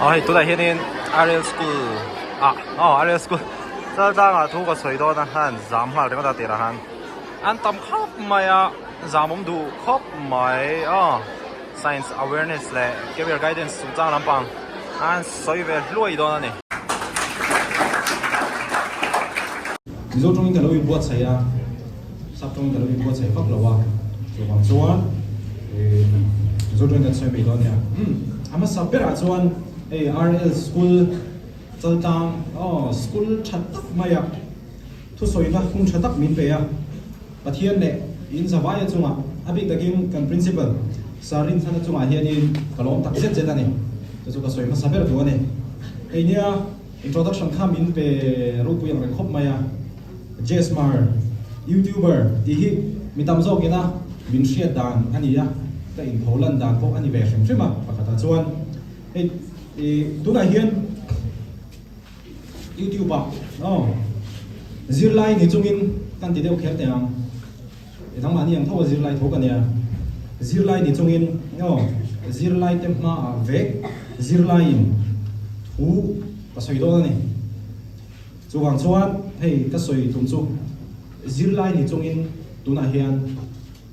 Ôi, tụi này hiện in Ariel School Ariel School giờ đang à thu có sợi đó nè han giảm hal cái đó tiền là han anh tâm khóc mày à giảm ông đủ khóc mày science awareness lệ cái việc guidance sung trang lắm bằng anh sợi về lùi đó nè ví dụ trong những cái lối buat saya sắp trong cái lối buat saya phát là wa cho bằng chuan ví dụ trong cái sợi bị đó nè ama sắp biết là chuan RL school chân tang school chat tak maya thu soi na khung chat tak min pe ya pathian le in zawai chunga abi takin kan principal sarin thana chunga hian in kalom tak zet zet ani chu ka soi ma saber tu ani nia introduction kha min pe ro pu yang khop maya jesmar youtuber ti hi mitam zo kina min shia dan ani ya ta in tholan dan ko ani ve shem shema pakata chuan tu na hian YouTube zirlai ni chungin kan ti deu khel te ang thang mani ang thaw zirlai tho kan ya zirlai ni chungin zirlai te ma ve zirlai in thu ka soi do ni chu wang chuan hei ka soi tum chu zirlai ni chungin tuna hian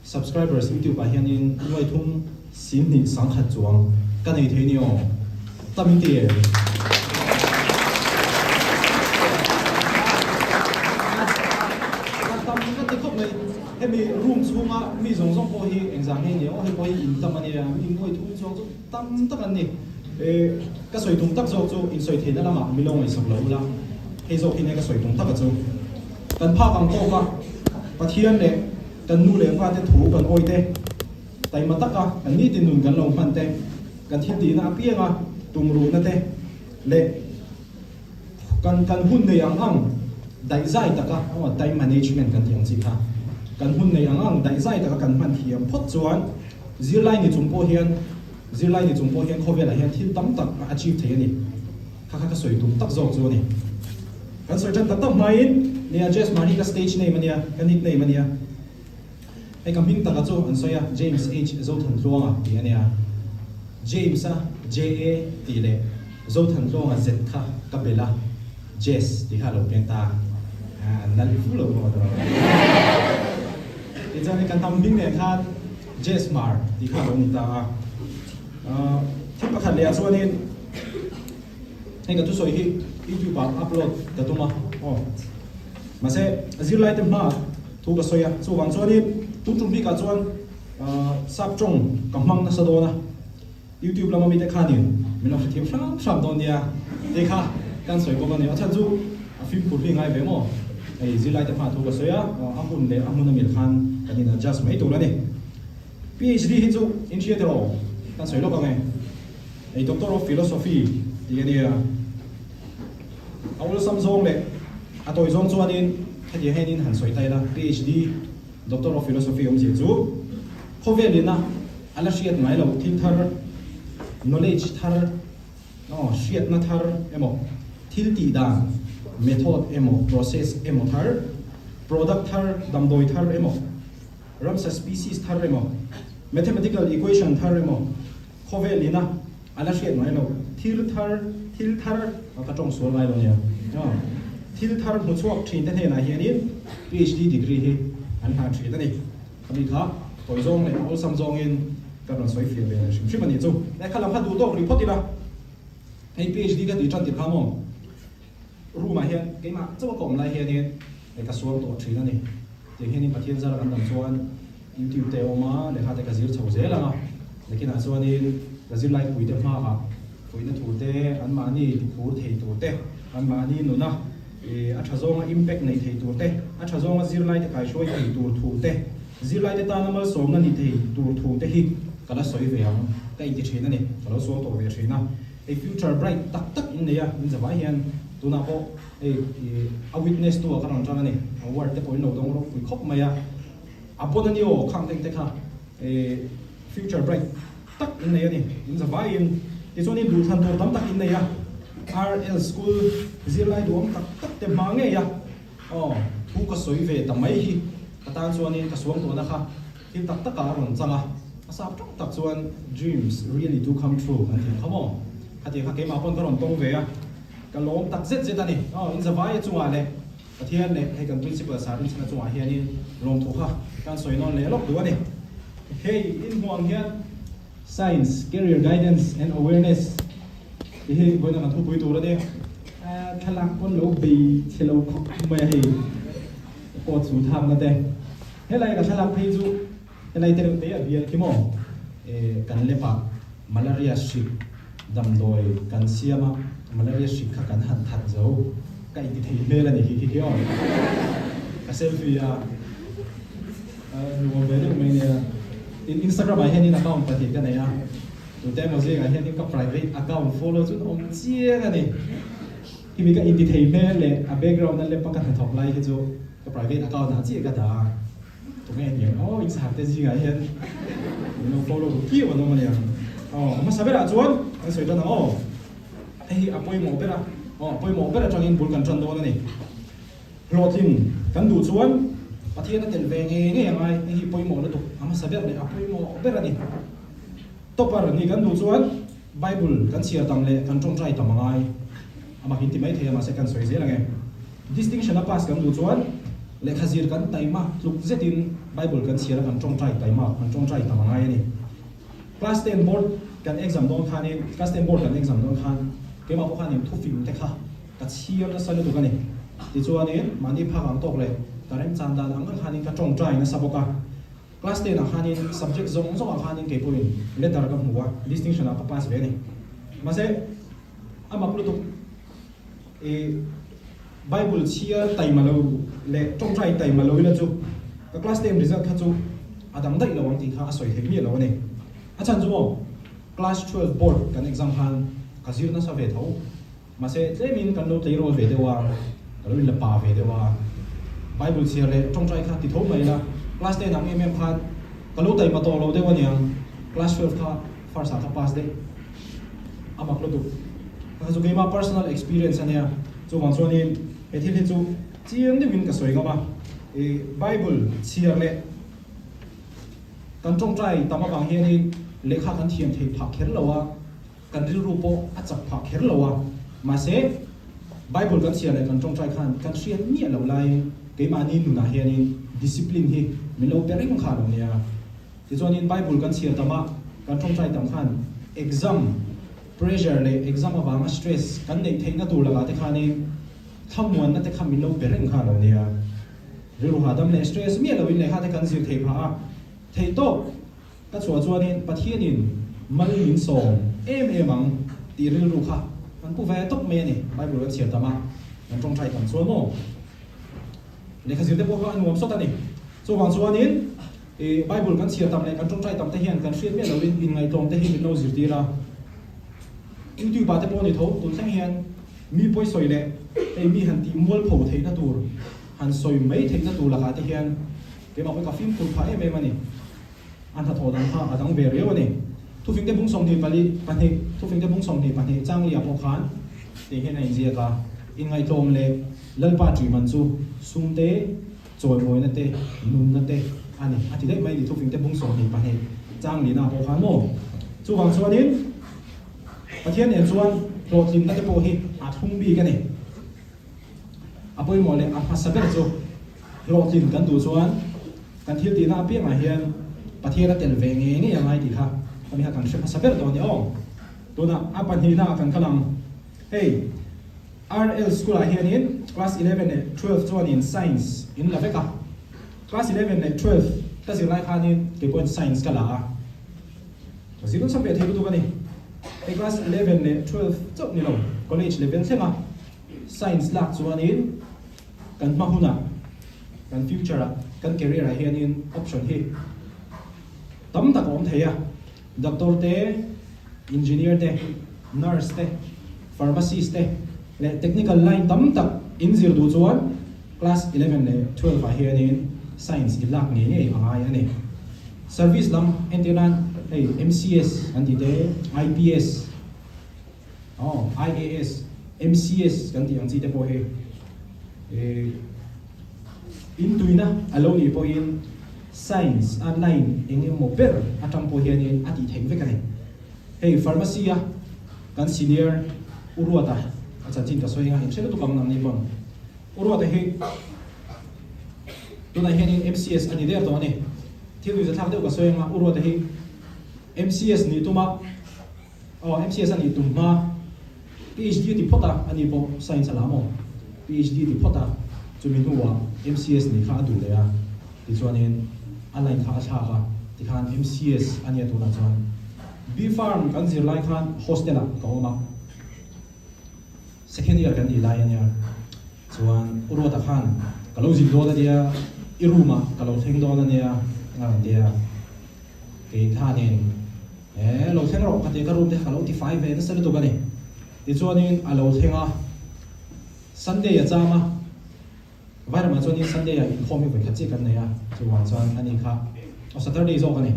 subscribers YouTube a hian in noi thum sim ni sang khat chuang ka nei the ni tamin ti mi room chunga mi zong zong ko hi exam he ni he ko hi in tam ani mi ngoi thum chong chu tam tak ani ka soi tum tak zo chu in soi the na lama mi long ai sak lo la he zo hi ne ka soi tum tak chu kan pha kang to ka pathian le kan nu le pa te thu kan oi te tai ma tak ka kan ni tin nun kan long man te kan thi ti na pi nga tum ru na te le kan hun ne yang ang dai zai taka time management kan tiang chi kha kan hun nei ang dai zai ta kan man thiam phot chuan zirlai ni chungpo hian khovel hian thil tam tak achieve thei ani kha soi tum tak zo chu ni kan soi chan tak mai in nia just mani ka stage nei mania kan hit nei mania ai kam hing taka chu an soya James H zo than tlonga ti ania James a J A ti le zo than tlonga Z kha ka bela Jess ti ha lo penta nal fu lo mo do izan kan tam bing ne khan jesmar ti kha long ta thip pakhat le chuanin hei ka tu soi hi YouTube upload ta tuma ma se zirlai te ma thu ka soya chu wang chuanin tu tum bi ka chuan sap chong ka mang na sadona YouTube lama mi te khanin min of thim sham don dia te kha kan soi ko ne achan chu a film phur li ngai ve mo ai zirlai te ma thu ka soya ahun le ahun mi khan kanina just mai tu la ni PhD hi chu in theater kan soi lo ka ngai ai doctor of philosophy ti ni awul samsong le atoi zong chuanin thadi henin han soi tai la PhD doctor of philosophy ji chu khovelina ala shiat mai lo thil thar knowledge thar shiat na thar emo thil ti da method emo process emo thar product thar damdoi thar emo ramsa species thar emo mathematical equation thar emo khovelina ala shiat mai lo thil thar ka tong so lai lo nya thil thar mu chuak thin te na hianin PhD degree hi an ha thri ta ni kami kha toy zong le all sam zong in kan ron soi fiel ve shim shim ani chu na khalam kha du to report ila ei PhD ka ti chan ti khamo ru ma hian ke ma chaw kom lai hianin ei ka suam to thri na ni te hianin pathian zar kan dam chuan YouTube te oma le kha te ka zir chho zel anga lekin a chuanin ka zir lai pui te ma ha pui na thu te an ma ni phur thei tu te an ma ni nu na a thazonga impact nei thei tu te a thazonga zir lai te kai shoi thei tur thu te zir lai te ta na mal som na ni thei tur thu te hi kala soi ve ang ka in ti thina ni kala so to ve thina a future bright tak tak in neya in zawai hian tuna ko a witness to ka ron tana ni a word te point no dong ro pui khop maya apon ani o khang teng te kha future bright tak in neya ni in zawai in ti choni du than to tam tak in neya RL school zirlai duam tak tak te mange ya thu ka soi ve tamai hi katan chuani ka suang to na kha tin tak tak ka ron changa asap tak tak chuan dreams really do come true and come on hati kha ke ma pon karon tong ve a ka lom tak zet zet ani in zawai chunga le pathian le he kan principal sarin chana chunga hianin lom thu kha kan soinon le lok du ani hey in huang hian science career guidance and awareness he boina kan thu pui tu ra de thalak pon lo be thelo khop mai he ko chu tham na de helai ka thalak phei chu helai te te a bial ki mo kan le pa malaria ship dam doi kan siama malaria ship kha kan han that zo kai ti thei mel ani hi on a selfie nu mo be me ne in Instagram ai hen in account pati ka ne ya tu te mo je ga hen in ka private account follow chu om chia ka ni ki mi ka in ti thei mel le a background na le pa ka thok lai hi chu ka private account na chi ka da tu nghe nhiều in sa te ji ga hen no follow ki wa no ma ya ma sa be ra chuan an soi ta na ei apoi mo bera apoi mo bera changin bul kan chan do na ni hlotin kan du chuan pathian na tel ve nge ngai ei poi mo na tu ama saber le apoi mo bera ni topar ni kan du chuan bible kan sia tam le kan tong trai tam ngai ama hin ti mai the ma se kan soi je la nge distinction a pass kan du chuan le khazir kan taima luk zetin bible kan sia kan tong trai taima kan tong trai tam ngai ni class 10 board kan exam don khan in class 10 board kan exam don khan ke ma ko khan in thu film te kha ka chiam na sal du ka ni ti chuan in mani phang ang tok le tarem chan dan ang khan in ka tong trai na saboka class 10 a khan in subject zong zong a khan in ke point letter ka huwa distinction a pass ve ni ma se ama plu tu bible chia tai malo le tong trai tai malo la chu ka class 10 result kha chu adang dai lawang ti kha asoi he mi lo ni achan chu class 12 board kan exam han kazir na sa ve tho ma se tlemin kan lo tleiro ve de wa lo la pa ve de wa bible chia le tong trai kha ti tho mai la class 10 ang mm khan ka lo tai ma to lo de wa niang class 12 kha first kha pass de ama klo tu ka chu ke ma personal experience ania chu wang chuan in he thil hi chu chiang de win ka soi ga ma bible chia le kan tong trai tama bang hian in lekha kan thiam thei phak kher lowa kan ril ru po a chak phak kher lowa ma se bible kan sia le kan tong trai khan kan sian ni lo lai ke ma ni nu na hian in discipline hi mi lo pering kha lo nia ti chuan in bible kan sia tama kan tong trai tam khan exam pressure le exam awanga stress kan nei theina tur laga te khani thamuan na te kham mi lo pering kha lo nia rilu hadam le stress mi lo in le kha te kan zir thei pha thei to ta chua chuan in pathian in mal min song em ang ti ril ru kha kan pu ve tok me ni bible kan sia tama kan tong trai tam chuan mo le khazir te po ka anuam sot ani chu wang chuan in bible kan sia tam le kan tong trai tam te hian kan hriat me lo in ngai tlom te hi min lo zir ti ra youtube ba te po ni tho tun sang hian mi poi soi le mi han ti mol pho thei na tur han soi mai thei na tur la ka te hian ke ma ko ka film phul pha em ani an tha tho dan kha adang ve reu ani thu fing te bung som ni pali pani thu fing te bung som ni pani chang lia po khan te he nai zia ka in ngai tlom le lalpa tri man chu sum te choi moi na te nun na te ani ati dei mai ni thu fing te bung som ni pani chang li na po khan mo chu wang chuan in pathian en chuan rotin na te po hi a thung bi ka ni apoi mo le a phasabe chu rotin kan du chuan kan thil ti na pi ma hian pathian na tel ve nge nge yangai ti kha kami ha kan shepa saber to ni ong to na apan hi na kan kalang hey RL school a hian in class 11 and 12 chuan in science in la veka class 11 and 12 ta zir lai khan in ke point science kala a to zirun sam be thei tu ka ni class 11 and 12 chok ni lo college level thema science lak chuan in kan ma huna kan future a kan career a hian in option hi tam tak om theya doctor te engineer te nurse te pharmacist te le technical line tam tak inzir du chuan class 11 le 12 a hian in science ilak nge nge angai ani service lam enteran hey MCS kan ti te IPS IAS MCS kan ti ang chi te po he intuina alone po in science online engem mo per atam po hian in ati theng ve ka ni hey pharmacy a kan senior uruata acha chin ka soinga in selo tu kam nam ni bon uruata he tu na henin MCS ani der to ani thiu za thak deu ka soinga uruata he MCS ni tuma MCS ani tuma PhD ti phota ani bo science alamo PhD ti phota chumin huwa MCS ni kha du le ya ti chuanin online kha cha ka ti khan MCS ani tu na chuan B farm kan zir lai khan hostela ka oma second year kan di lai ania chuan urota khan kalau jin do da dia iruma kalau theng do da nia ngang dia ke thanin lo theng ro ka te ka room de kalau ti 5 ve na sel to ka ni ti chuanin alo thenga Sunday ya chama vai ma chuanin Sunday ya in home ve khachi kan ne ya chuan chuan ani kha Saturday zo ka ni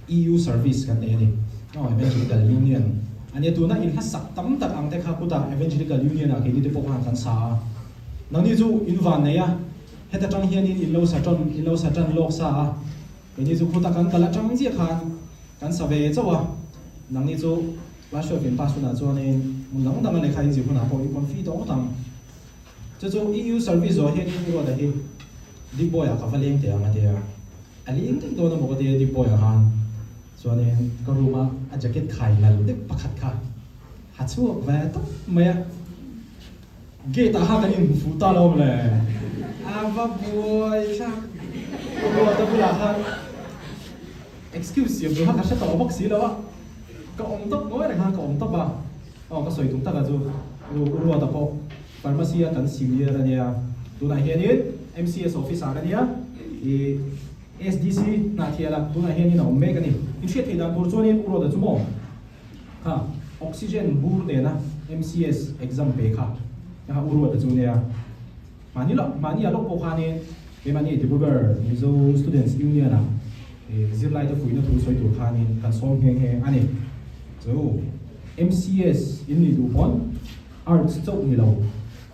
EU service kan ne ni Evangelical Union ani tu na in hasak tam tak ang te kha kuta Evangelical Union a ke ni te pokhan kan sa nang ni chu in van ne ya heta tang hian in lo sa tan lok sa ke ni chu khuta kan kala tang ji khan kan sa ve chawa nang ni chu la sho fin pa su na chuan in mun lang dang le khai ji khuna ko i kon fi to tam chu EU service zo hian ni ro da hi di boy a ka valeng te ang ate ali in te do na mo ko te di boy a han cho nên có rùa à jacket khai là lúc đấy bắt khát khát hạt số về tốt mày ghê ta ha cái gì phụ ta đâu này và boy chắc rùa ta bula ha excuse you ha cái sẽ tao bóc xí đâu á có ông tóc nói là ha có ông tóc à có sợi thùng tóc à rùa ta po pharmacy kan senior này à tu này hiện MCS officer này à SDC na thiala tu na hian in me kani in she thei dan tur chuanin uro da chumo ha oxygen bur de na MCS exam pe kha ha uro da chu ne ya mani lo po khani be mani ti buber mizo students union na zir lai da fuina tu soi tu khani kan som he ani so MCS in ni du pon arts chau ni lo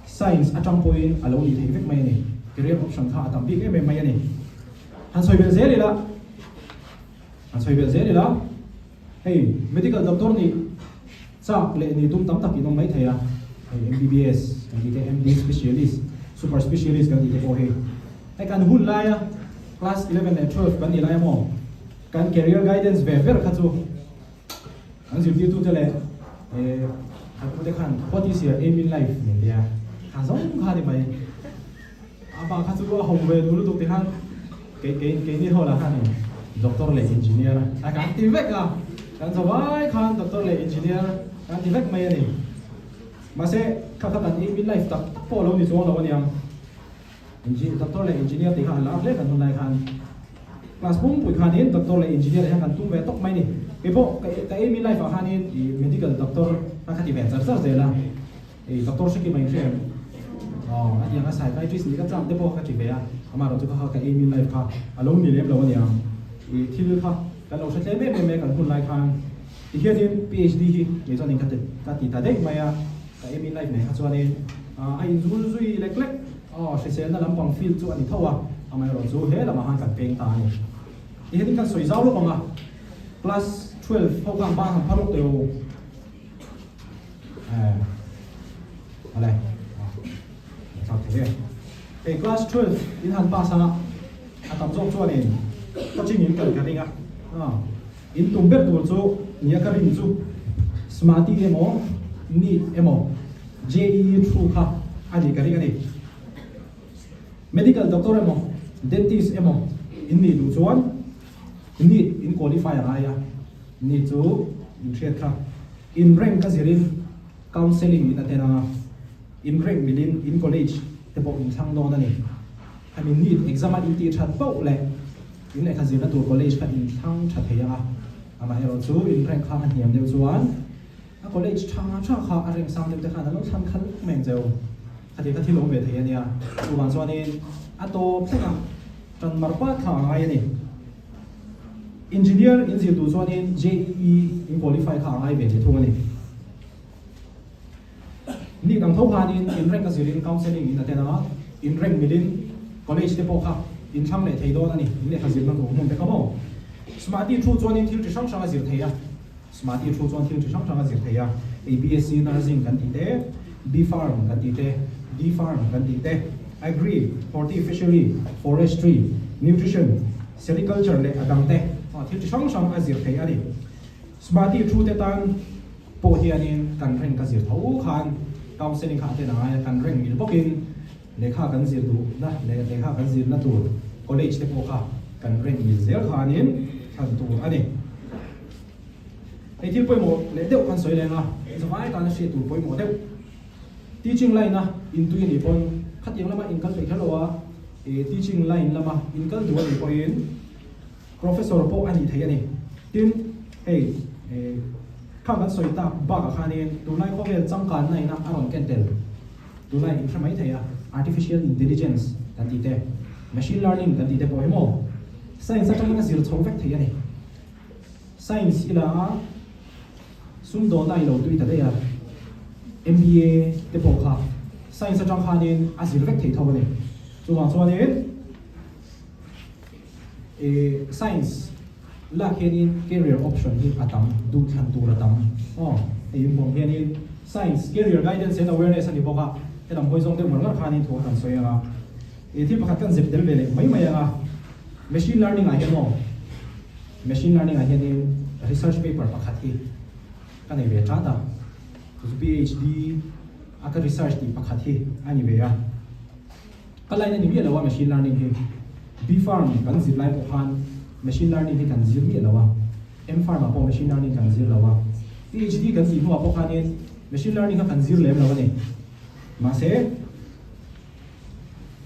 science atang point alo ni thei vek mai ni career option kha atam bi ke me mai ani han soi bel zeli la hey medical doctor ni chak le ni tum tam tak inong mai theya hey MBBS kan di MD specialist super specialist kan di te ko he kan hun la ya class 11 and 12 kan di la mo kan career guidance ve ver kha chu kan zil tu te le kan ku te khan what is your aim in life ni dia kha zong kha di mai aba kha chu ko hong ve du lu te khan cái ni thôi là han doctor le engineer kan ti vek kan so vai kan doctor le engineer kan ti vek mai ni ma se kha kan in life tak po lo ni so lo ni am doctor le engineer ti han la le kan nun lai kan class bung pui khan in doctor le engineer kan tum ve tok mai ni ke po cái in life han in medical doctor ka ti ve char zela doctor se ki mai frem anh em sai cái truy lý các trạm tiếp bộ các chỉ về mà rồi chúng ta cái email này khác lâu nhiều lắm lâu nhiều thì thứ khác cái lâu sẽ lấy mấy cái hun lại khác thì hiện nay PhD thì cho nên cái tỷ ta đấy mà cái email này cho nên anh run rui lek lek sẽ là làm bằng field cho anh thâu mà rồi dù hết là mà hàng cần tiền ta này thì hiện nay cái soi giáo lúc mà class 12 học hàng ba hàng phát lúc đều đây cái class 12 in han pa sana atam jok chuan in coaching in kal karinga in tumber tur chu nia karin chu smarty emo ni emo JEE through kha ani karinga ni medical doctor emo dentist emo in ni du chuan in ni in qualifier aya ni chu in threat kha in rank ka zirin counseling in atena in rank within in college te bo in thang no na ni I mean need exam in ti that bo le in le khazir na tu college ka in thang that heya ama ero chu in rank kha an hiam deu chuan a college tha kha a rank sang deu te kha lo than khan meng zeu khati ka thilo ve thei ania tu wan chuan in a to theka tan marpa kha ngai ni engineer in zil tu chuan in JEE in qualify kha ngai ve te thung ani ni dang thau han in rank ka zirin counseling in atena in rank midin college te po kha in thang le thei do na ni in le khazir na ko mun te ka mo smarty thu chuan in thil chi sang sang a zir theia smarty thu chuan thil chi sang sang a zir theia ABSc nursing kan ti te B farm kan ti te D farm kan ti te agri horticulture forestry nutrition sericulture le adang te thil chi sang sang azir thei ani smarty thu te tan po hianin kan reng ka zir tho khan counseling kha te na kan reng mil bokin lekha kan zir du na lekha kan zir na tur college te po kha kan reng mil zel khanin kan tu ani ai thil poi mo le deuh kan soi lenga zawai kan she tu poi mo deuh teaching line na in tu ni pon khatiang lama in kal pe thalowa teaching line lama in kal du ni poin professor po ani thei ani tin hey kha kan soi ta ba ka khanin tu lai ko vel chang kan nai na aron ken tel tu lai in thamai theya artificial intelligence kan ti te machine learning kan ti te po mo science atang na zir chhong vek thei ani science ila sum do nai lo tu ta de ya MBA te po kha science atang khanin azir vek thei thawani chuwang chuanin science la khenin career option hi atam du than tu ratam ei mom khenin science career guidance and awareness ani boka elam hoi jong de mor ngar khanin thu han soya thi pakhat kan zep del vele mai mai anga machine learning a hemo machine learning a henin research paper pakhat hi kan ei ve ta ta PhD aka research ti pakhat hi ani ve ya kalai na ni bi lawa machine learning hi B farm kan zip lai ko khan machine learning hi kan zir mi lawa M farm a po machine learning kan zir lawa PhD kan zip ho po khanin machine learning kan zir lem lawa ni ma se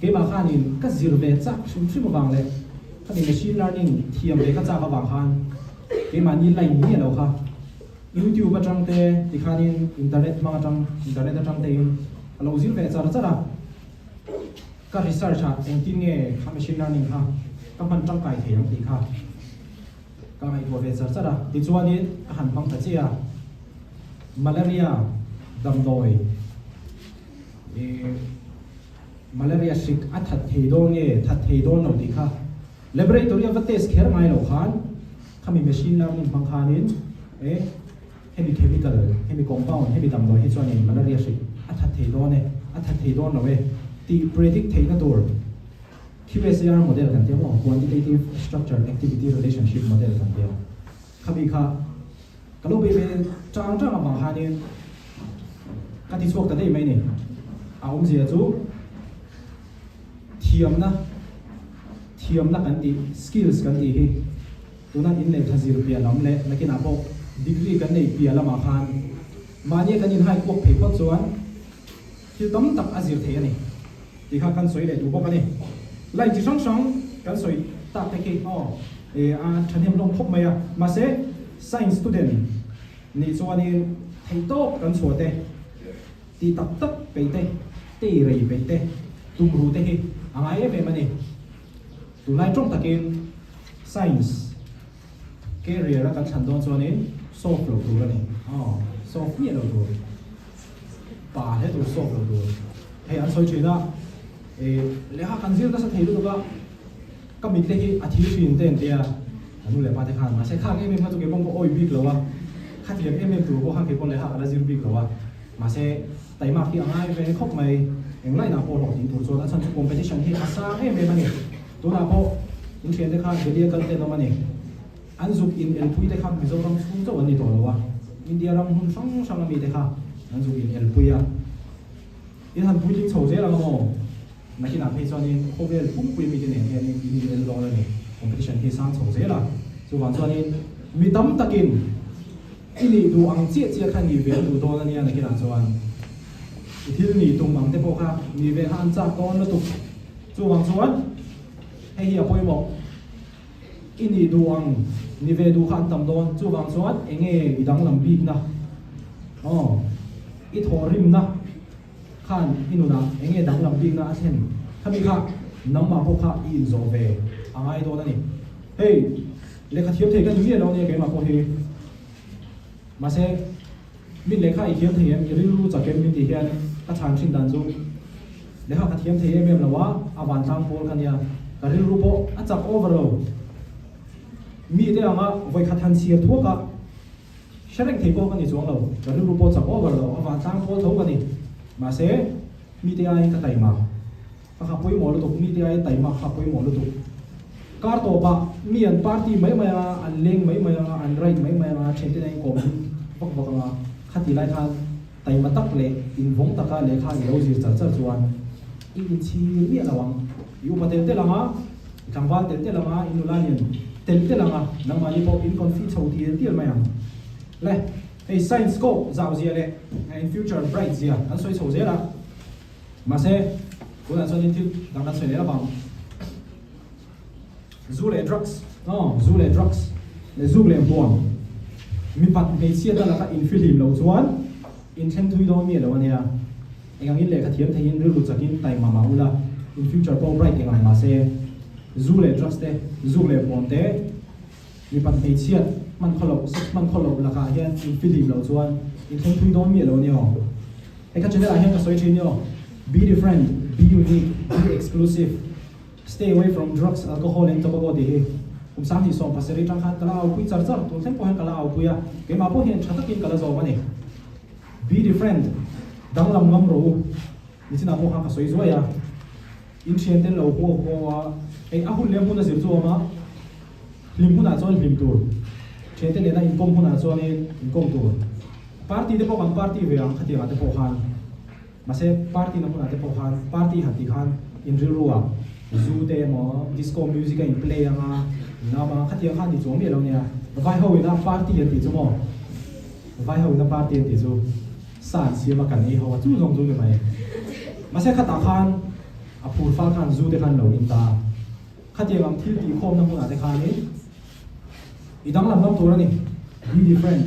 ke ba khanin ka zir ve chak shum shum bang le khani machine learning thiam ve ka cha ka bang khan ke ma ni lai ni lo kha YouTube atang te ti khanin internet ma atang internet atang te in alo zir ve cha ra ka research ha engtin nge kha machine learning ha ka ban tang kai theyang ti kha ka mai ko ve char chara ti chuani han phang ta chia malaria damdoi malaria sik athat theidon nge that theidon no ti kha laboratory of test kher ngai lo khan khami machine learning phang khanin heavy chemical heavy compound heavy damdoi hi chuani malaria sik athat theidon no we ti predict theina tur QSAR model kan tiamo quantitative structure activity relationship model kan tiamo khabi kha kalo be chang chang ma hanin ka ti chok ta dei mai ni aum zia chu thiam na kan ti skills kan ti hi tuna in le thazir pia lam le nakina po degree kan nei pia lama khan mani kan in hai kok phei ko chuan thil tam tak azir the ani ti kha kan soi le tu bok ani lai chi sang sang kan soi ta te ki than hem long phok mai a ma se science student ni chuani thei to kan chho te ti tak tak pe te rei pe te tum ru te hi angai em mani tu lai trong takin science career kan chan don chuani soft lo tu ani soft ni lo tu pa he tu soft lo tu he an soi china le ha kan zir da sa thei lu ba ka mi te hi a thi thin ten te a anu le pa te khan ma se kha ke me ma tu ke bong ko oi big lo wa kha ti em tu bo ha ke kon le ha ala zir big lo wa ma se tai ma ki angai ve khop mai eng lai na po lo tin tu so da chan competition hi asa em me mani tu na po in chen te kha video kan te no mani an zuk in el pui te kha mi zo ram sum to ani to lo wa india ram hun sang mi te kha an zuk in el pui a in han pui ting chho je la mo na ki na phei chuanin khovel pum pui mi tin he ni in el lo ni competition hi sang chho je la chu wan chuanin mi tam takin ini du ang chia khan ni ve du do na ni na ki na chuan thil ni tung mang te po kha ni ve han cha ton na tu chu wang chuan hei hi a poi mo ini du ang ni ve du khan tam don chu wang chuan enge idang lam bik na i thorim na khan inuna enge dang lam bik na athen khami kha namma po kha in zo ve angai do na ni hey le kha thiam thei kan ni lo ne ke ma po hi ma se min le kha i thiam thei em ri ru cha kem min ti hian ka chan thin dan zu le kha thiam thei em lawa awan tang pol kan ya ka ri ru po a chak over lo mi te anga voi kha than sia thuaka shareng thei po kan ni chuang lo kan ru po chak over lo awan tang po tho kan ni ma se mi te ai ka tai ma ka poi mo lo to mi te ai tai ma ka poi mo lo to kar to ba mi an party mai mai an leng mai mai an right mai mai chen te nei kom bok bok nga khati lai khan tai ma tak le in vong taka le kha lo zir char char chuan in chi mi lawang yu patel te langa kangwal tel te langa inulanian tel te langa nang mani po in confit chho ti tir mai ang le hey science ko zao zia le in future bright zia an soi chho zia la ma se ko na chon in thil dang na choi le la bang zule drugs zule drugs le zule buang mi pat me sia da la ka in film lo chuan in chen thui do mi lo ania engang in le kha thiam thein ru lu chakin tai ma ma ula in future po bright engang ma se zule drugs te zule buang te mi pat me sia man kholo 6 man kholo la ka hian in film lo chuan in chen thui do mi lo ni ho e ka chele a hian ka soi thin yo be different be unique be exclusive stay away from drugs alcohol and tobacco de he sam hi som pasari tang khan kala au pui char char tu sem po han kala au puya ke ma po hian thatakin kala zo mani be different dang lam ngam ro ni china mo ha ka soi zo ya in chen ten lo ho ho wa e a hu le mu na zir zo ma lim hu na chon lim tur chen ten le na in kom hu na chon in kom tur party de po kan party ve ang khati ga te po khan ma se party na hu na te po khan party hati khan in ri ruwa zu te mo disco music in play anga na ma khati khan ni chom me lo nia vai ho ina party ti chu mo vai ho ina party ti chu san sia ma kan ni ho chu zong zu le mai ma se khata khan a phur fa khan zu te khan lo in ta khati ngam thil ti khom na mu na te khan ni idang lam lam tur ani be different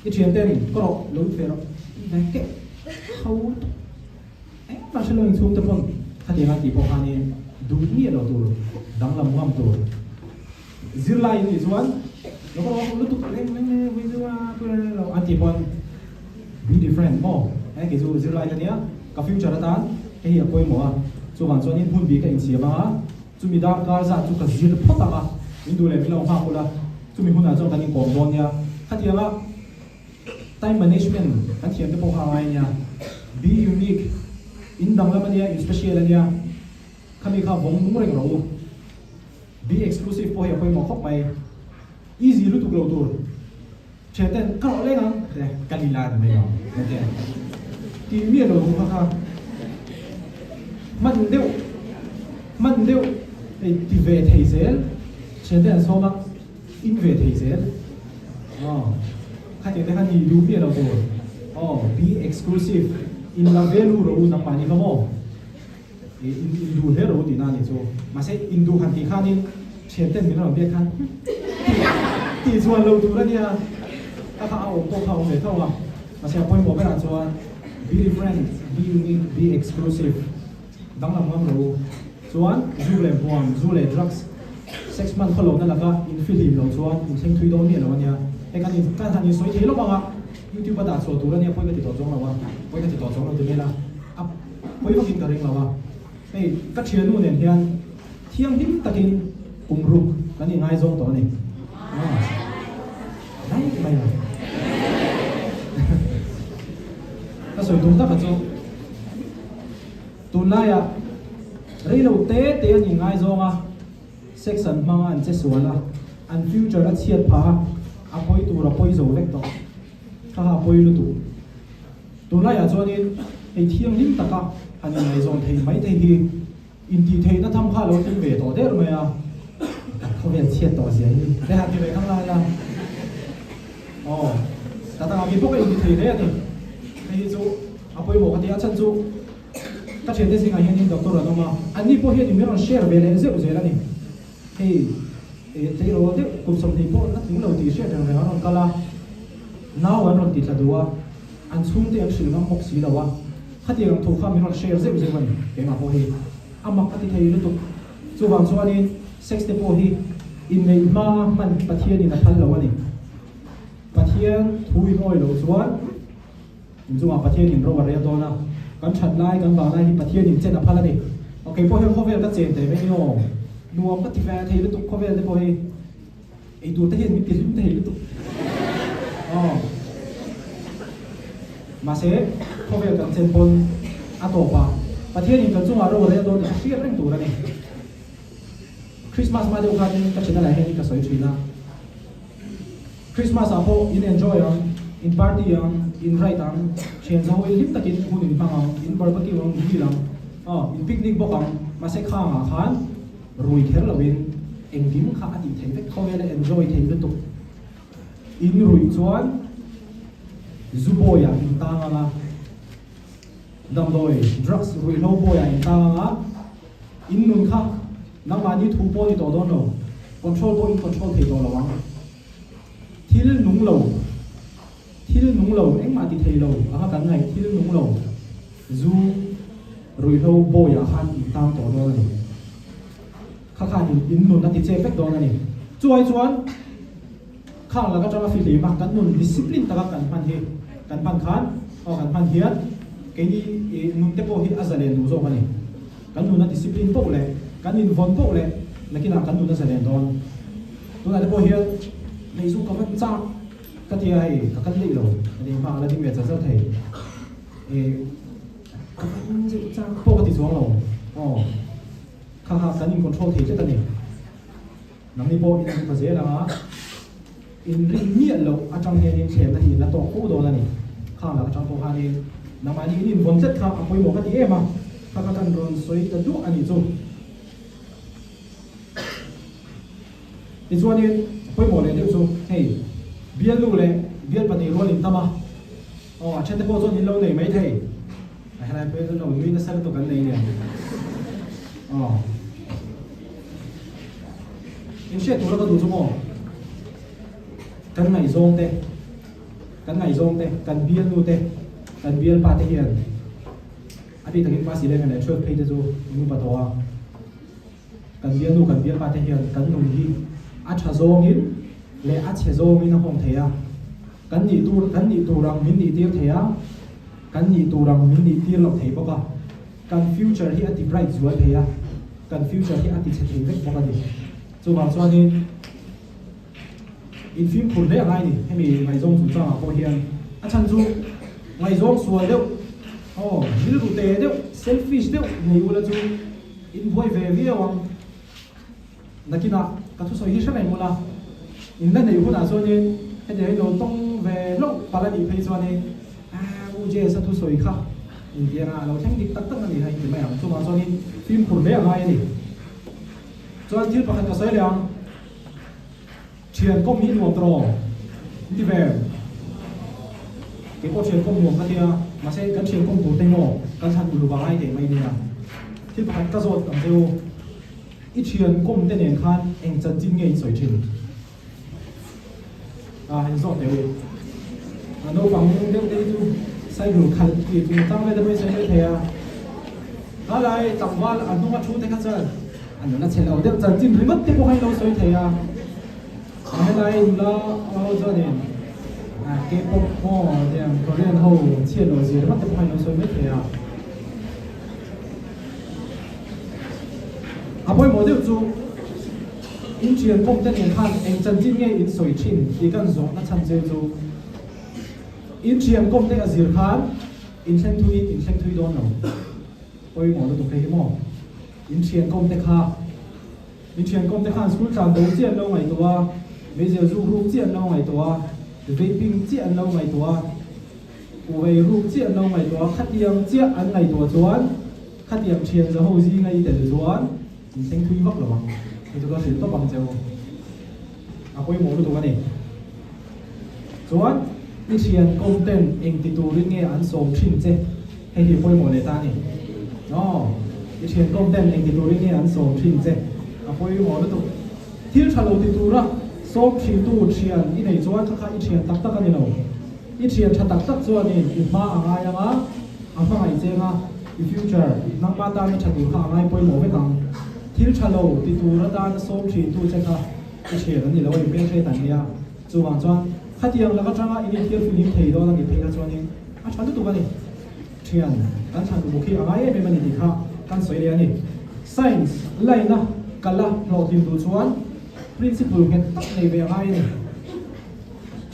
cái chuyện tên có độ lối về đó này cái hầu ấy mà sẽ lên xuống tập phong khát tiếng anh bộ hành này đủ nghĩa là tụi đang làm ngâm tụi dư lại như vậy nó có lúc tụi lên với dư tôi là anh chị phong be different mo ấy cái dư lại cái này cái future đó cái hiện quay mỏ chú bạn cho nên hun bị cái gì mà chú mình đã cả ra chú cái gì đó phát ra mìnhดูเลยmình làm hoa là chú mình hun là trong cái này còn bon nha khát tiếng á time management anh chị em cái bộ hàng này be unique in dang lam ania in special ania khami kha vong mung reng ro be exclusive po he poi mo khop mai easy lu tu glo tur cheten ka ro le ngang de kalila de mai no de ti mi lo kha kha man deu ti ve thei zel cheten so ma in ve thei zel khai tiếng Anh thì đúng nghĩa là be exclusive in la value rồi nằm bài như mo in du hết rồi thì nào so mà sẽ in du hẳn thì khăn đi chuyện tên mình làm biết khăn thì chuan lâu tu đó nha các ao cô thầu để thâu à mà sẽ quay một cái là chuan be different be unique be exclusive đang làm ngon rồi chuan du lệ buồn du lệ drugs sex man khâu lâu là cái in film lâu chuan in sinh thui đó nghĩa là nha cái này cái thằng này soi thế lắm mà YouTube đã số tu ra nha, quay cái tiệt trong là quay cái tiệt trong là từ đây là quay vào kinh cái ring là cái các chuyện luôn này hiện thiêng hiếm ta kinh cùng rục cái này ngay trong đó này đấy mày à cái soi tung ta phải cho tu lại à đây là tế tế anh ngay trong à section mang anh sẽ xuống là anh future đã chia phá apoi tu rapoi zo vek to kha apoi lu tu la ya choni ei thiang lim taka ani ngai zon thei mai thei hi in ti thei na tham kha lo tin ve to der mai a kho vel chiat to sia hi te ha ti ve khang la la ta mi pok ei ti thei le ni ei chu apoi mo ka ti a chan chu ka chen te singa hian in doctor no ma ani po hian mi ron share ve le ze la ni hey thế rồi thế cuộc sống thì bọn nó tính đầu tiên sẽ rằng là nó còn là nào anh còn tịt là đùa anh xuống thì anh sử dụng một xí đâu á khách hàng thủ phạm mình còn share dễ dễ vậy cái mà thôi anh mặc cái thấy nó tục số vàng số anh sex te po hi in nei ma man pathian in a thal lo ani pathian thui noi lo chuan in zuma pathian in ro maria dona kan that lai kan ba lai hi pathian in chen a phal ani okay po he khovel ka chen te me no nuam ka ti fa thei lu tu khovel te po hi ei tu te hian mi ti lim te hi lu tu mà sẽ có về cần trên pon atopa và thiên nhiên cần chung ở đâu đấy tôi sẽ share những tủ này Christmas mà đâu kan các chuyện này hay các sợi chuyện nào Christmas apo in enjoy in party in right chuyện sao in lip takin hun in phang in barbecue đi làm in picnic bok mà sẽ khang khan rồi khéo là bên em kiếm khá thì thấy cái không là enjoy thấy được tục in rồi chuan zuboya in tanga dam doi drugs rồi no boya in tanga in nun kha nang mani thu po ni to don no control po in control thei to lawang thil nung lo eng ma ti thei lo anga kan ngai thil nung lo zu rồi no boya khan in tang to do ni kha kha in nun na ti che pek do na ni chuai chuan khang la ka tama fi le ma kan nun discipline ta kan man he kan pan khan kan pan hiat ke ni nun te po hi azalen du zo ma ni kan nun na discipline po le kan in von po le nakina kan nun na zalen don tu na te po hiat nei zu ka van cha ka ti ai ka kan le lo ni ma la di me cha cha thei ka van ji cha po ka ti zo lo kha kha kan in control thei che ta ni nam ni po in ka ze la in ring miet lo atang he in chem na hi na to khu do na ni khang la atang po ha ni na ma ni in von chet kha apoi mo ka ti ema kha ka kan ron soi ta du ani chu ti chuan ni apoi mo le de chu hey bial lu le bial pa ni ron in tama a chen te po chu ni lo nei mai thei ai lai pe lo ni na sa to kan nei ni in she tu la ka du chu mo kan ngai zong te kan bial nu te kan bial pa te hian abi takin pa si le ngai chot phei te chu nu pa to kan bial nu kan bial pa te hian kan nu hi a tha zong in le a che zong in a hong theya kan ni tu rang min ni tir theya kan ni tu rang min ni tir lo thei boka kan future hi ati bright zual theya kan future hi ati che thei vek boka ni chu wang chuan in phim phun đấy ai nhỉ hay mình ngày rong chủ trang có hiền à chăn du ngày rong xua đâu ví dụ tệ đâu selfish đâu người u là chú in vui về với ông là kia nào các thứ soi hi sát này mua là in lần này u nào cho nên hay để đồ tông về lúc bà lại đi phê cho nên u dê sát thứ soi khác in kia làเราทั้งดิตักตักนี่ให้ไม่เอาช่วงcho nên phim phun đấy ai nhỉ cho nên bắt đầu soi liền chuyện công hiến nuông trò đi về cái câu chuyện công nuông cái kia mà sẽ cái chuyện công thủ tây mỏ cái thằng bùi vàng ai để mày đi à thì phải cái rồi cầm theo ít chuyện công tên này khan anh chân chính nghe soi trình anh rõ đều nó bằng nếu đây tu sai đủ khăn thì tăng lên mới sai thế à lại tầm qua là anh không có chú thấy cái gì anh nói là đâu chân chính thì mất thì có hay đâu soi thế à hay là lo cho nên cái bộ họ thì có liên hậu chia rồi gì bắt được hay nó soi mất thế à bây giờ điều chú in chuyện công tên hiện hành anh chân chính nghe in soi chín thì cần giống nó chân dễ chú in chuyện công tên ở gì khán in sen thui đó nào bây giờ nó tụt cái gì mà in chuyện công tên khác in chuyện công tên khác school tràn đầu tiên đâu ngàyตัวbây giờ du rục chuyện đâu ngàyตัวvaping chuyện đâu ngàyตัวvề rục chuyện đâu ngàyตัวkhát tiếng chuyện ăn ngàyตัวchuan khát tiếng chuyện giờ hầu gì ngày để chuan mình sinh thui vấp rồi bằng thì chúng ta sẽ tốt bằng chiều quay mổ được cái này chuan đi chuyện công tên anh ti tu đến nghe ăn sôm chín chứ hay thì quay mổ này ta này đi chuyện công tên anh ti tu đến nghe ăn sôm chín chứ quay mổ được thiếu trả lời ti tu ra sôm chín tu chuyện đi này chuan khá ít chuyện tắc tắc cái này nào ít chuyện chặt tắc tắc chuan này ít mà ai mà anh phải ai chơi mà in future nang ba ta ni chặt tu khang ai quay mổ với thằng thiếu trả lời ti tu ra ta sôm chín tu chơi khá ít chuyện này là quay bên chơi tàn nia chu wang chuan khát tiếng là các trang in thiếu phim thấy đó là cái thấy là chuan này chặt được tu cái này chuyện kan chặt được khi ai em mình đi khá kan soi đây này science lại na kala lo tim tu chuan principle cái tắc này về ai này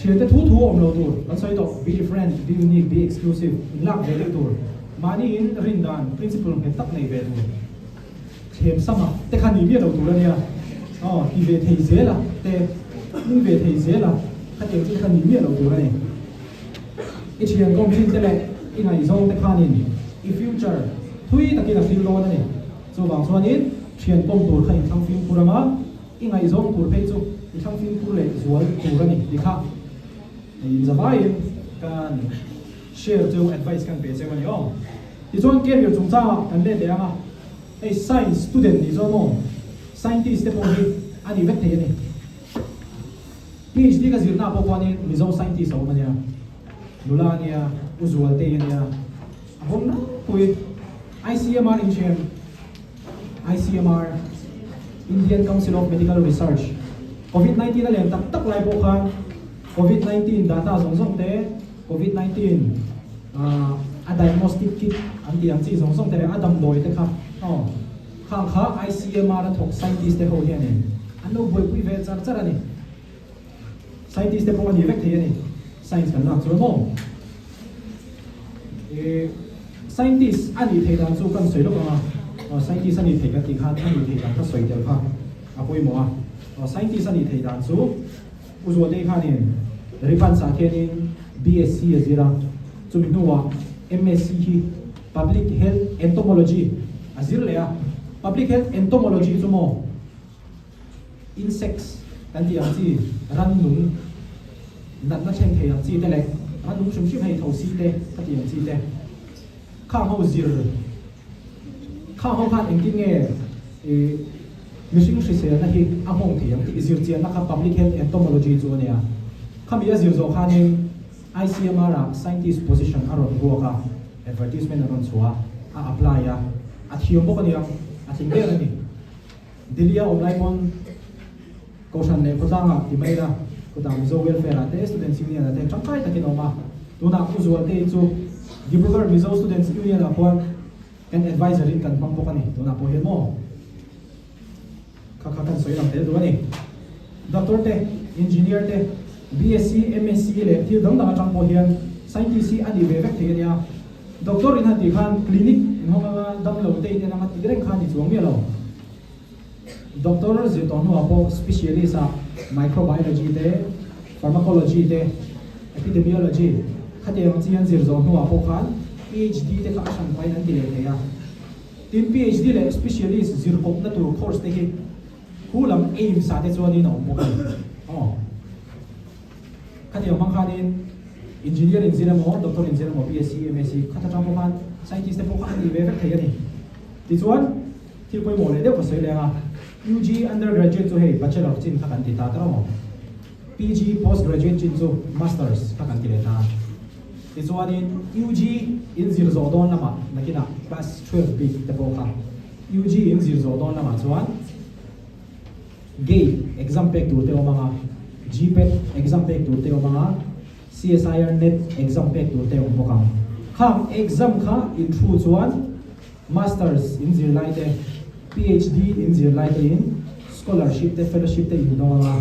thiền te thu om lo tur an soi to be different be unique be exclusive in lak ve le tur mani in rin dan principle he tak nei ve tur thiam sama te khani mi lo tur ania ki ve thei zela te ni ve thei zela khatem chi khani mi lo tur ani i thian kom hin te le i ngai zong te khanin i future thui takin a fil lo ani so bang so anin thian kom tur khai thang film purama i ngai zong tur phei chu i thang film pur le zual tur ani dikha in zawai kan share to advice kan pe semani ti chon career chung cha kan le de anga a science student ni zo mo scientist te mo hi ani vet the ni PhD ka zirna po kwani mi zo scientist ho mania nulania usual te nia abong na kui ICMR in chem ICMR Indian Council of Medical Research COVID-19 na len tak lai po khan COVID-19 data song te COVID-19 a diagnostic kit anti ang chi song te adam boy te kha kha ICMR thok scientist te ho hian ni ano boy pui ve char char ani scientist te po ni vek the ani science kan lak chu mo scientist ani thei dan chu kan soi lo ka scientist ani thei ka ti kha ani thei ka soi del kha apoi mo scientist ani thei dan chu uzo te kha ni ripan sa thenin BSc azira chumi nuwa MSc hi public health entomology azir le public health entomology chumo insects kan ti ang chi ran nung nat na chen thei ang chi te le ran nung shum shim hei tho si te ka ti ang chi te kha ho zir kha ho khan eng ti nge mishing shi se na hi among thei ang ti zir chian na kha public health entomology chu ne kami azir zo khanin ICMR scientist position aron go ka advertisement aron chua a apply a thiom bo kani a thingge ani dilia online on kausan ne kodanga timaira kodam zo welfare ate students union ate changkai takinoma tuna usual te chu Dibrugarh Mizo Students Union a kwan and advisory kan pang bo kani tuna po hen mo kan soi lang te do ani doctor te engineer te BSc MSc le thil dang dang atang po hian scientist ani ve vek the nia doctor in hati khan clinic in homa dam lo te in ang tireng khan ni chuang me lo doctor je ton ho apo specialist a microbiology te pharmacology te epidemiology khate ang chian zir zo ho apo khan PhD te ka asan pai nan dile the ya tin PhD le specialist zir kop na tur course te hi hulam aim sa te chuan ni no mo khati ang khanin engineering zira mo doctor engineer mo BSc MSc khata chang mo khan scientist te po khan ni ve vek the yani ti chuan thil poi mo le de ko sei le nga UG undergraduate chu hei bachelor chin kha kan ti ta tro mo PG postgraduate chin chu masters kha kan ti le ta ti chuan in UG in zir zo don lama nakina class 12 big te po kha UG in zir zo don lama chuan gate exam pek tu te o mga GPET exam pek tu te o mga CSIR net exam pek tu te o mga kham exam kha in through chuan masters in zir lai te PhD in zir lai te in scholarship te fellowship te in do nga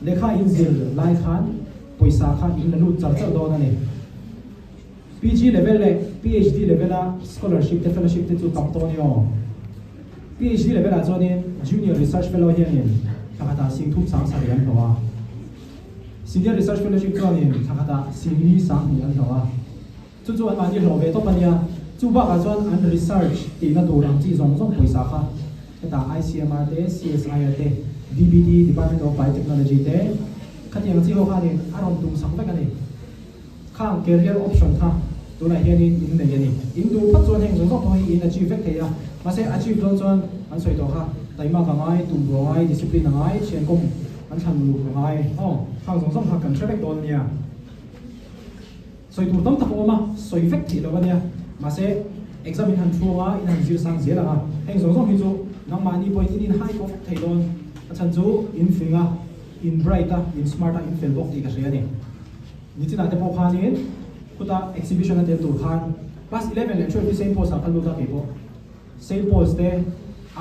lekha in zir lai khan poisa kha in lu char char do na ni PG level le PhD level a scholarship te fellowship te chu tam to ni o PhD level a chuan junior research fellow hian in thakata sing thup sang sa rian hawa senior research fellowship chuan in thakata singli sang ni an hawa chu an mani lo ve to pania chu ba ka chuan an research ti na turang chi zong zong poisa kha ta ICMR te CSIR te DBT Department of Biotechnology te khatiang chi ho kha ni aron tum sang vek ani khang career option kha tuna hian in nei ani in du phat chuan heng zong zong toi in achieve vek theya ma se achieve don chuan an soi to kha taima ka ngai tum ro ngai discipline ngai chen kom an than lu ngai khang zong zong kha kan trevek don nia soi tur tam ta ko ma soi vek thi lo ania ma se exam in han thua in han zir sang zela nga heng zong zong hi chu nang mani point in high ko thei don achan chu in finga in brighter in smarter in felbok ti ka ria ni ni china te po khan in kuta exhibition at tur khan class 11 and 12 same post kan lu ta ke po same post te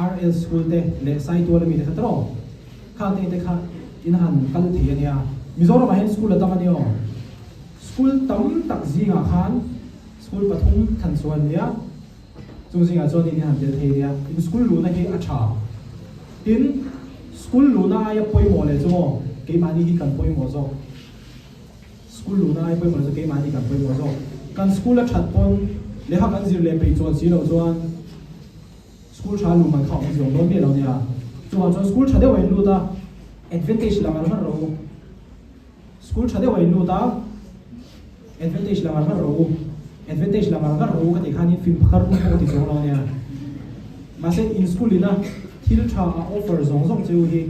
RL school te le sai to le mi te khatro kha te kha in han kal thei ania Mizoram ahen school atang ani o school tam tak zinga khan school pathum than chuan nia chung zinga chuan in han del theia in school lu na hi acha in school lu na ya poimo le chumo ke mani hi kan poimo zo school lu na ai poimo zo ke mani kan poimo zo kan school a that pon le ha kan zir le pe chuan si lo chuan school cha lu man khau zong lo me lo nia chuan school cha de wai lu ta advantage la mar ro school cha de wai lu ta advantage la mar ro advantage la mar ro ka ti khani film phakar ko ti zong lo nia ma se in school ina thil tha offer zong zong chu hi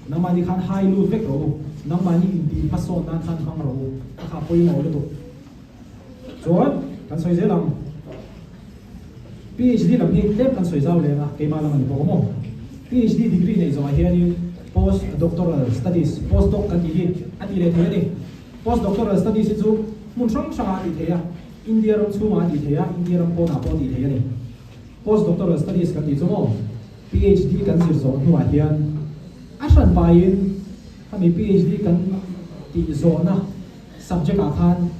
namani khan high lu vek ro namani in ti paso na khan khang ro kha poi mo le to chuan kan soi zelam PhD lam hi lep kan soi zau le na ke ma lam ani bo mo PhD degree nei zo hian in post doctoral studies postdoc kan ti hi ati le the ni post doctoral studies chu mun sang sang ati the ya India ram chu ma ti the ya India ram po na po ti the ya ni post doctoral studies kan ti chu mo PhD kan sir zo nu a hian asan pain kami PhD kan ti zo na subject a khan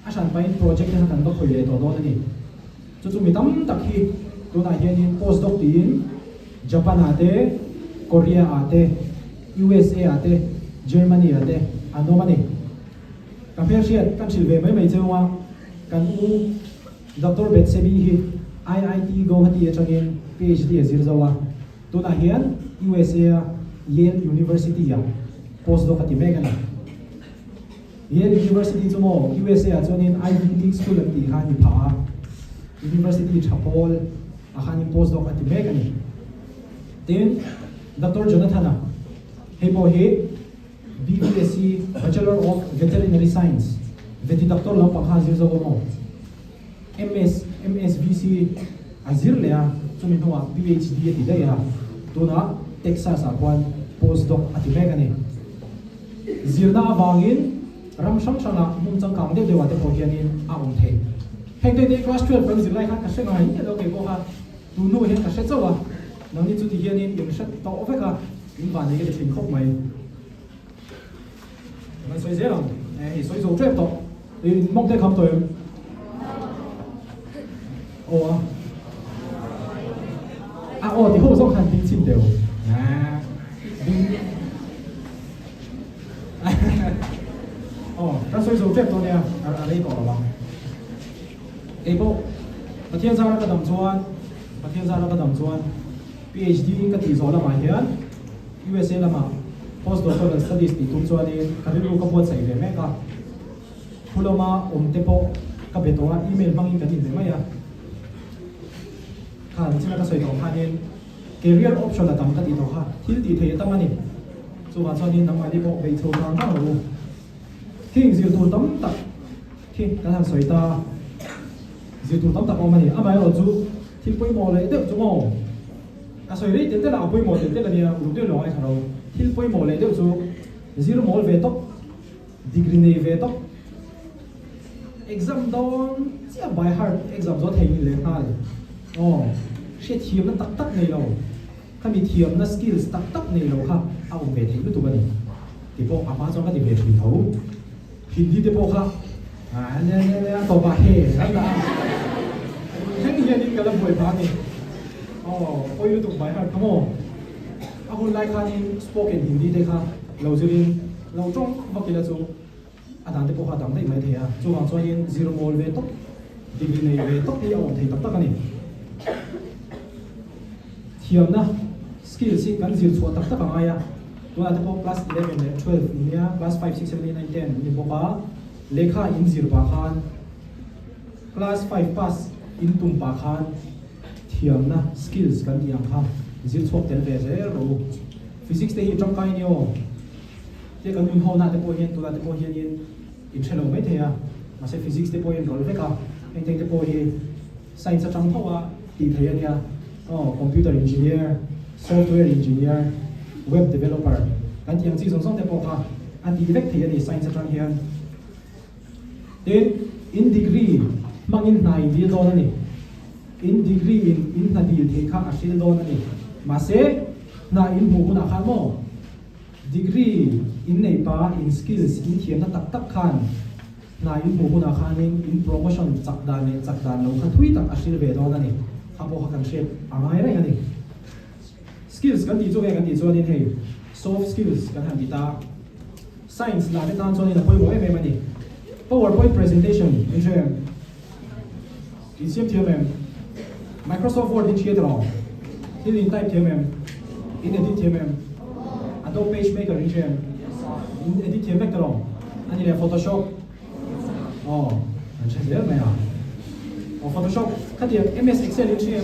asan pain project na kan ba khoi le to do ni chu mi tam tak hi tu na hian in postdoc tin Japan ate Korea ate USA ate Germany ate ano mani ka phel siat kan silve mai chewa kan u Dr. Betsebi hi IIT Guwahati atangin PhD azir zawa tu na hian USA Yale University ya postdoc ati megana Yale University chumo USA achonin Ivy League school ati hani pha University Chapol ahani postdoc ati megani then Dr. Jonathan hebo he BSc Bachelor of Veterinary Science veti doctor lam pakha zir zawa mo MSVC azir lea chumi nuwa PhD ati daya tuna Texas akwan postdoc ati megani zirna awangin ram sang sanga mum chang kang de dewa te po hianin a om the heng te class 12 ram zirlai kha ka se ngai ni lo ke ko ha tu nu hen ka se chawa nang ni chu ti hianin yeng shat to ofeka in ba ne ke tin khop mai mai soi zero hi soi zo trap to in mok te kham to o thì không có khăn tính xin đều các soi dấu phép tôi nè ở đây có là cái bộ và thiên gia là cái đồng chuan và thiên gia là cái đồng chuan PhD cái tỷ số là mà hiện USA là mà postdoctoral studies thì tung chuan đi cái điều có buat xảy về mấy cả Puloma tempo cái bề đó email mang in cái gì vậy à khan china ka soi dong khanin career option la tam ka ti to kha thil ti the tamani chu ha chonin nang mali bo be chu kang ka ro thing zil tur tam tak thi ka han soi ta zil tur tam tak o mani amai ro chu thil poi mo le de chu mo a soi ri te la poi mo te la ni u de lo ai tharo thil poi mo le de chu zero mo ve tok degree nei ve tok exam don chia by heart exam zo thei le ha sẽ thiam nó tắc này đâu, khi mình thiam nó skills tắc này đâu ha, về thì lúc tụi mình thì bộ áp cho cái về truyền thống, Hindi thì bộ ha, nè tàu bà hè, là cái gì đi cái là buổi bán này, ôi lúc tụi bài hát không không, hôm nay khai spoken Hindi đây ha, lâu dưới lâu trong bao kỳ là số, đang thì bộ ha đang thấy mấy thế à, số hàng số yên zero mol về tốc, degree này về tốc thì thì tắc này thiam na skill si kan zir chua tak tak anga tu ate po class 11 le 12 nia class 5 6 7 8 9 10 ni boka lekha in zir pa khan class 5 pass in tum pa khan thiam na skills kan yang kha zir chok tel ve ze ro physics te hi trong kai ni o te kan min ho na te po hian tu ate po hian in chelo mai the ya ma se physics te po hian rol ve ka en te po hi science atang thawa ti thaya nia computer engineer, software engineer, web developer. Kan tiang chi song song te po kha an ti vek thei ani science atang hian then in degree mangin nai di don ani in degree in na di the kha asil don ani ma se na in mu na kha mo degree in nei pa in skills in thiam na tak tak khan na in bu na khanin in promotion chak dan lo kha thui tak ashil ve do na ni khapo kha kan shape angai rai ani skills kan ti chu ve kan ti chu ani hei soft skills kan han ti ta science la te tan choni na poi mo em ani PowerPoint presentation in share in CMTM Microsoft Word in share ro in type TMM in edit TMM Adobe PageMaker in share in edit TMM ro ani le Photoshop anh sẽ nhớ mày à Photoshop các điểm MS Excel in share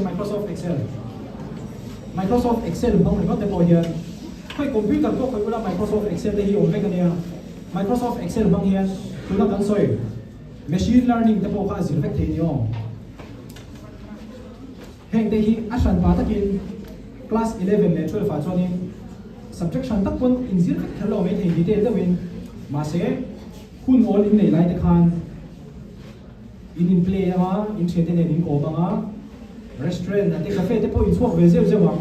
Microsoft Excel không có thể bỏ hiện cái computer có phải là Microsoft Excel để hiểu về cái này Microsoft Excel bằng hiện tôi đang soi machine learning để bỏ ra dữ liệu thế nhau hiện tại hi asan ba takin class 11 le 12 fa chuanin subtraction tak pun in zir thalo me thei detail da win ma se hun all in nei lai te khan in play ma in chete ne in ko banga restaurant ate cafe te po in swak ve zeu wang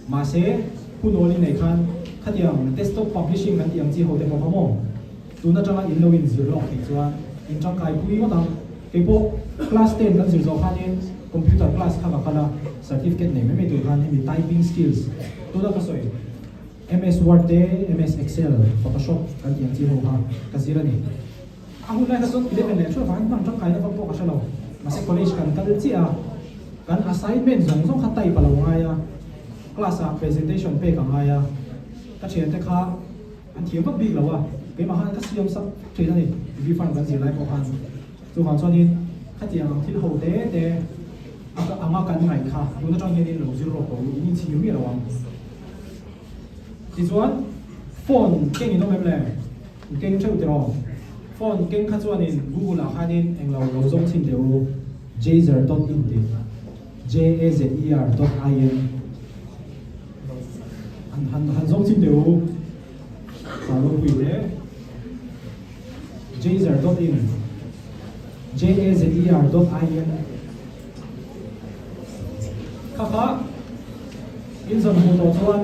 ma se hun all in nei khan khatiang desktop publishing kan tiang chi ho te mo phamo tuna changa in lo in zir lo ki chuan in chang kai pui mo tang ke po class 10 kan zir zo khanin computer class kha kala certificate nei me tu khan hi typing skills tuna ka soi MS Word te MS Excel Photoshop kan tiang chi ho ha ka zira ni ahun lai ka son 11 le chua van bang chang kai na po ka shalo ma se college kan kal chi a kan assignment zong khatai palo ngaya class a presentation pe ka ngaya ka chen te kha an thiam bak big lawa ke ma han ka siam sak thei ni bi fan kan zir lai ko han chu han chonin khatiang thil ho te anga kan ngai kha tuna chang hian lo zero ko in chi mi lawang this one phone keng in mem le keng cheu te ro phone keng kha chuan in Google a khanin englo lo zong chin deu jazer.in te jazer.in han zong chin deu sa lo pui le jazer.in jazer.in kha in zon ho to chuan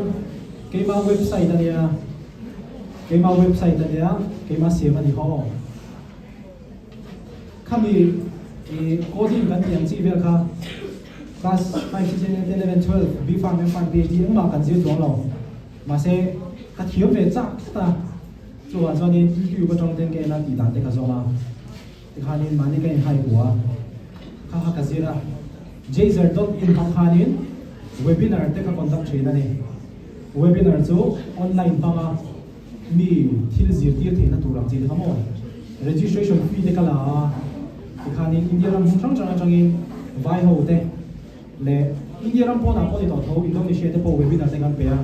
keima website ania keima siam ani ho khami coding kan tiang chi vel kha class 5 6 7 11 12 b farm m farm phd ma kan zir chong lo ma se ka thiam ve cha ta chuan chuanin youtube ko tong ten ke na ti dan te ka zoma ti khanin mani kai hai huwa kha ka zira jazer.in khanin webinar te ka conduct thina ni webinar chu online panga mi thil zir tir theina turam chi khamo registration fee te kala ikhanin india ram hung chang changin vai ho te le india ram pona poni to tho indonesia te po webinar te kan pe a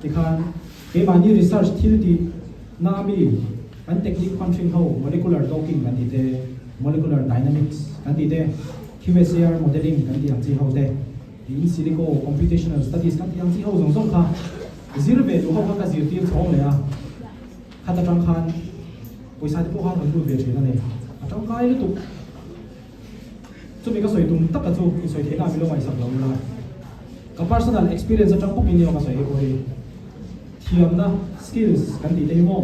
ikhan ke mani research thil ti na mi an technique function ho molecular docking kan ti te molecular dynamics kan ti te QSAR modeling kan ti ang chi ho te in silico computational studies kan ti ang chi ho zong kha zir ve du ho ka zir tir chong le a khata tang khan poisa te po ha han du ve thina ne atang kai lu tu chu mi ka soi tum tak ka chu ki soi thena mi lo mai sak lo la ka personal experience atang po min yo ka soi ko ri thiam na skills kan ti te mo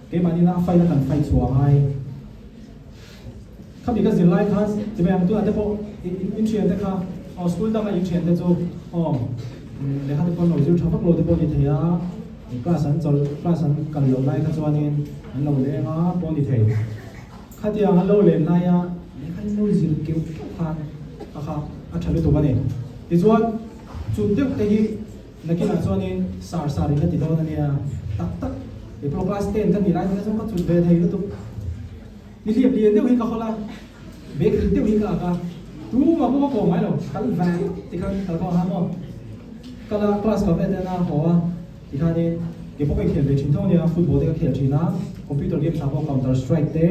ke mani na fai na kan fai chua hai khami ka zir lai khan te me am tu ate po in chen te kha school da ma in chen te chu le kha te pon lo zir thawak lo te po ni thea class an chol class an kan lo lai kha chuanin an lo le nga pon ni thei khati ang lo le na ya le khan lo zir ke khan kha a thale tu bani ti chuan chun te te hi nakina chuanin sar ri na ti do na nia tak tak e pro class 10 kan ni lai na chu chun ve thei lu tu ni liep lien deu hi ka khola be kri deu hi ka tu ma ko mai lo kal va ti kan kal ko ha mo kala class ka ve na ho a ti khani ke po ke khel ve chin thong nia football te ka khel thina computer game sa ko counter strike te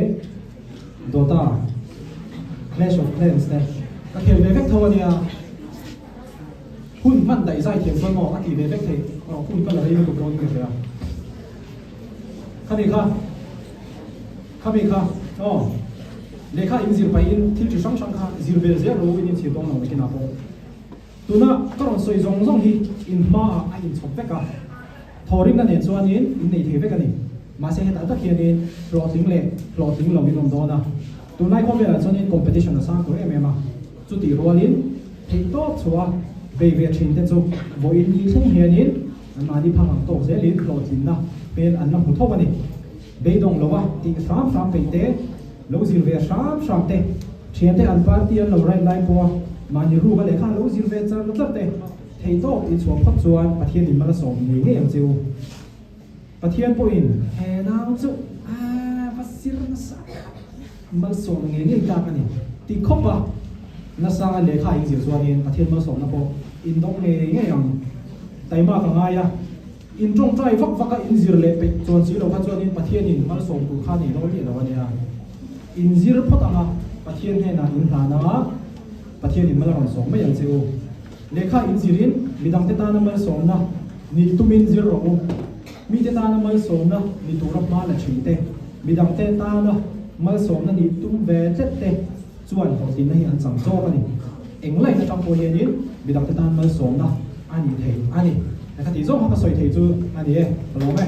dota clash of clans te ka khel ve vek tho nia hun man dai sai thiam ko mo a ti ve vek the hun ka la ri ko ko ni ke ya khani kha lekha in zir pai in thil chi sang kha zir vel zero in chi dong lo ki na po tuna karon soi zong hi in ma a in chok veka thorim kan en chuan in nei thei vek ani ma se heta ta khian in floating lo in do na tunai ko vela chuan in competition a sang ko em ma chu ti rolin thei to chua be ve thin te chu vo in ni thung hian in ma di phang to ze lin floating na pen an na hu thok ani be dong lo wa ti sam pe te lo zir ve sam te thian te an party an lo rai lai po ma ni ru ba le kha lo zir ve char lo tlap te thei to in chuan phak chuan pathian in mala som ni nge am chu pathian po in he nau chu pasir na sa mal som nge nge ka ka ni ti khopa na sa le kha in zir chuan in pathian mal som na po in dok nge nge yang tai ma ka nga ya in trong trai vak in zir le pe chuan si lo kha chuan in pathian in mal som ku kha ni lo ni lo ania in zir phot anga pathian he na in hla na pathian in mal ron som mai ang chu lekha in zirin midang te ta na mal som na ni tumin zir ro mi te ta na mal som na ni turap ma la chite midang te ta na mal som na ni tum ve te chuan ho tin nei an chang cho ani englai na tang po hian in midang te ta mal som na ani thei ani ka ti zo ha ka soi thei chu ani e lo me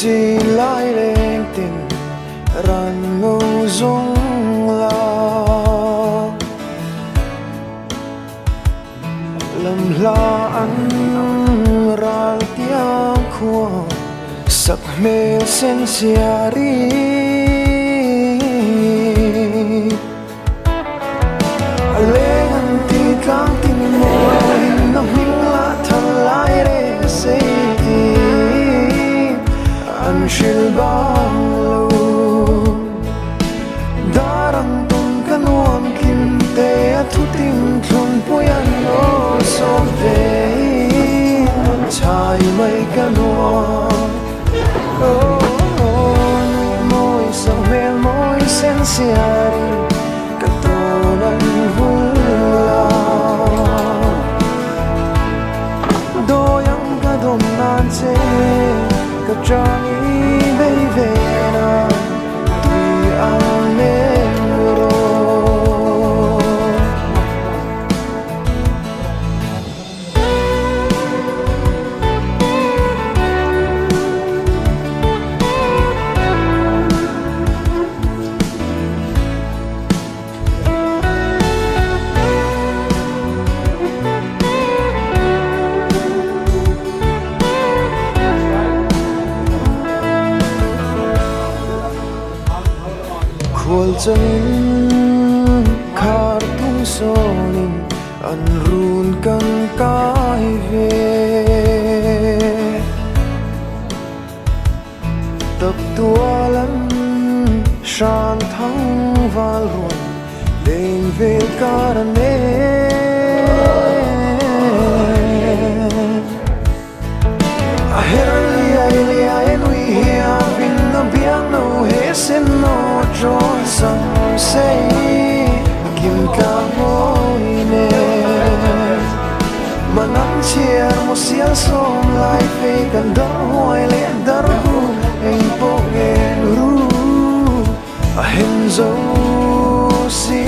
chỉ lại đêm tình ran ngô dung la lầm la ăn ra tiếng khua sắc mê sen xia ri lệ ăn thì càng tình môi nằm hình lá thật lại để xây an shil bang lo darang tung kanuam kim te thu tim thun puyan no som ve chai mai kanuam môi sang mel môi sen siari katonan vula doyang kadom nan che kacang Vena, tui amero. Kual chân khar tung sonin an run kan kai ve tập tua lắm shan thăng val ruột lên về carne no joy some say kim ka moi ne manam chia mo sia som lai fe kan dar hoi le dar hu en po en ru a hen zo si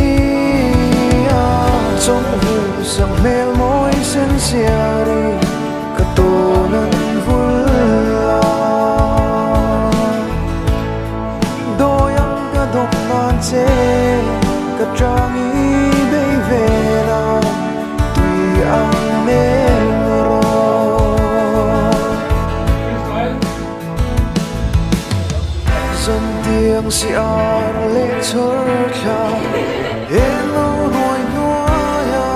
a trong hu sang mel moi sen siari ka to nan vula che katangi beivera tui amero dần tiếng si ar le chorcha elo noi noya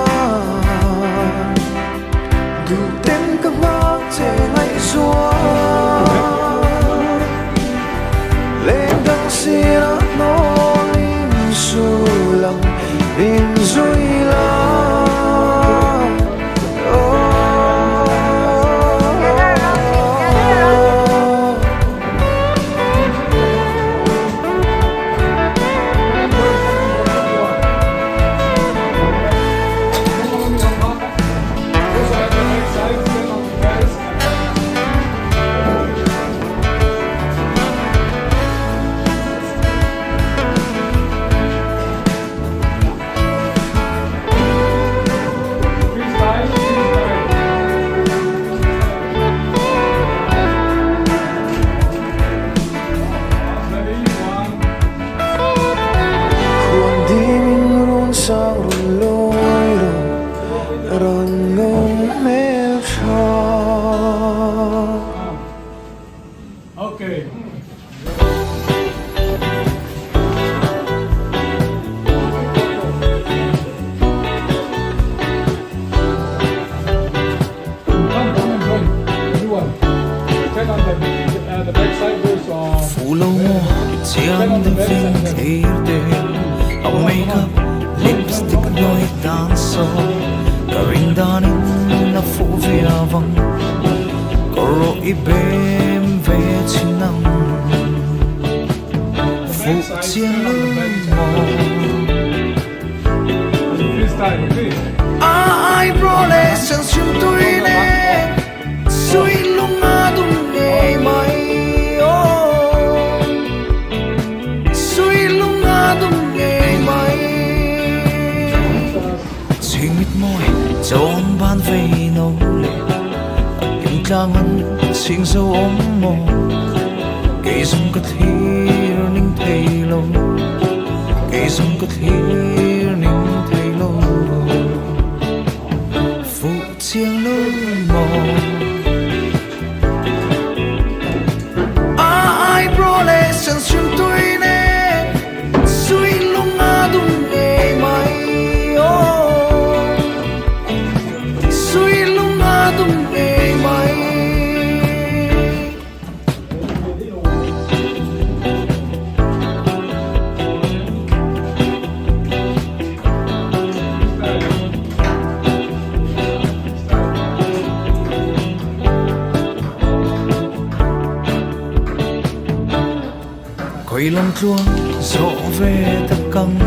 du tem ka ma che ngai zua le dang si ra no lang in zui la makeup lipstick đôi tan so cả ring danin na phụ vía vắng có rồi bem về chín năm phụ chiến mò ai bro lệ sang chim tôi nè suy lung ngã đúng ngày mai suy lung ngã đúng ngày mai suy mít môi chọn ban về nấu lệ kim trang ăn xin dâu ôm mồ cây dung có thiêu ninh thầy lâu cây dung có thiêu ninh thầy lâu phụ chiêng lối mò ai bro lệ sân chim tôi nè suy lung ngã đúng ngày mai suy lung ngã đúng ngày mai quay lưng chuông dỗ về tất căng